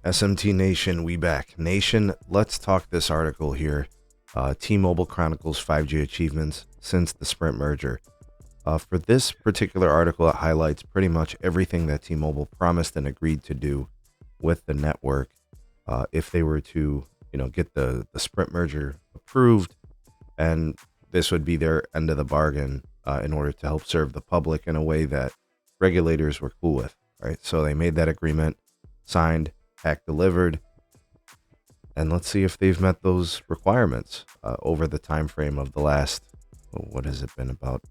SMT Nation, we back. Nation, let's talk this article here. T-Mobile chronicles 5G achievements since the Sprint merger. For this particular article, it highlights pretty much everything that T-Mobile promised and agreed to do with the network if they were to, get the Sprint merger approved, and this would be their end of the bargain in order to help serve the public in a way that regulators were cool with, right? So they made that agreement, signed, pack delivered, and let's see if they've met those requirements over the time frame of the last, what has it been, about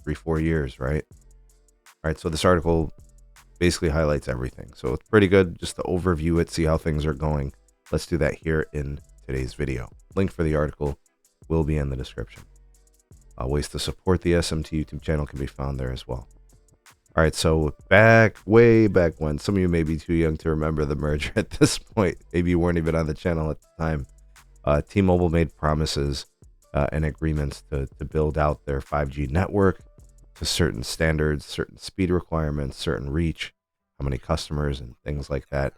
3-4 years, right? All right, so this article basically highlights everything, so it's pretty good just to overview it, see how things are going. Let's do that here in today's video. Link for the article will be in the description. Ways to support the SMT YouTube channel can be found there as well. All right, so way back when, some of you may be too young to remember the merger at this point. Maybe you weren't even on the channel at the time. T-Mobile made promises and agreements to build out their 5G network to certain standards, certain speed requirements, certain reach, how many customers and things like that.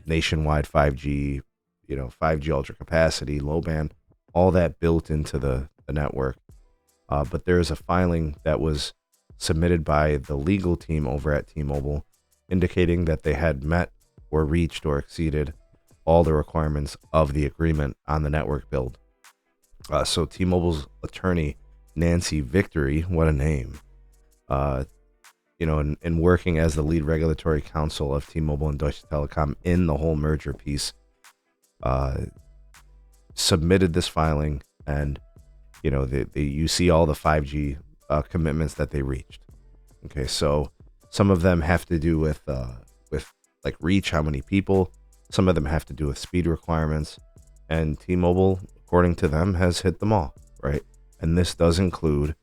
Nationwide 5G, 5G ultra capacity, low band, all that built into the network. But there is a filing that was submitted by the legal team over at T-Mobile indicating that they had met or reached or exceeded all the requirements of the agreement on the network build. So T-Mobile's attorney, Nancy Victory, what a name, in working as the lead regulatory counsel of T-Mobile and Deutsche Telekom in the whole merger piece, submitted this filing, and you see all the 5G commitments that they reached. Okay, so some of them have to do with like reach, how many people. Some of them have to do with speed requirements, and T-Mobile, according to them, has hit them all, right? And this does include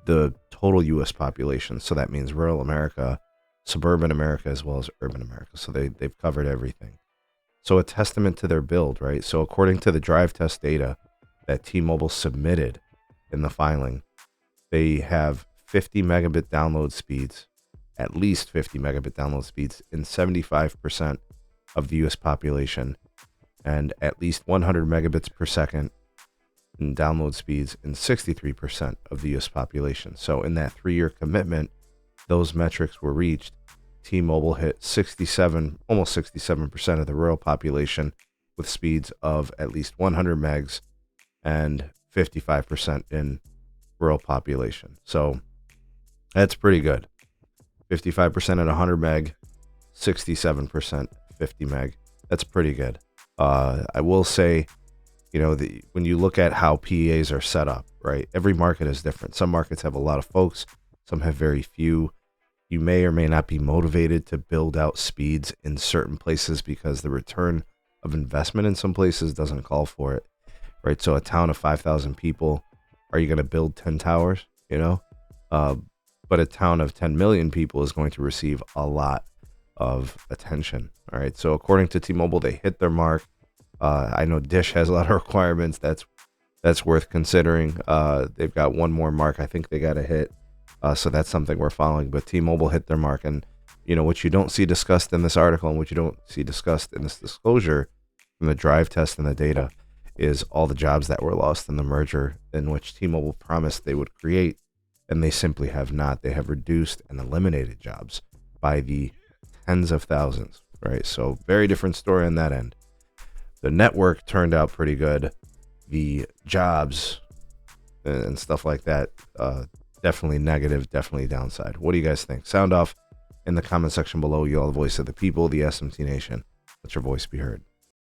the total U.S. population, so that means rural America, suburban America, as well as urban America. So they've covered everything. So a testament to their build, right? So according to the drive test data that T-Mobile submitted in the filing, they have 50 megabit download speeds, at least 50 megabit download speeds in 75% of the US population, and at least 100 megabits per second in download speeds in 63% of the US population. So in that 3-year commitment, those metrics were reached. T-Mobile hit almost 67% of the rural population with speeds of at least 100 megs and 55% in rural population. So that's pretty good. 55% at 100 meg, 67% 50 meg. That's pretty good. I will say, when you look at how PEAs are set up, right? Every market is different. Some markets have a lot of folks, some have very few. You may or may not be motivated to build out speeds in certain places because the return of investment in some places doesn't call for it, right? So a town of 5,000 people, are you going to build 10 towers? But a town of 10 million people is going to receive a lot of attention. All right. So according to T-Mobile, they hit their mark. I know Dish has a lot of requirements. That's worth considering. They've got one more mark I think they got to hit. So that's something we're following. But T-Mobile hit their mark. And, what you don't see discussed in this article and what you don't see discussed in this disclosure from the drive test and the data is all the jobs that were lost in the merger, in which T-Mobile promised they would create, and they simply have not. They have reduced and eliminated jobs by the tens of thousands, right? So very different story on that end. The network turned out pretty good. The jobs and stuff like that, definitely negative, definitely downside. What do you guys think? Sound off in the comment section below. You all the voice of the people, the SMT Nation. Let your voice be heard.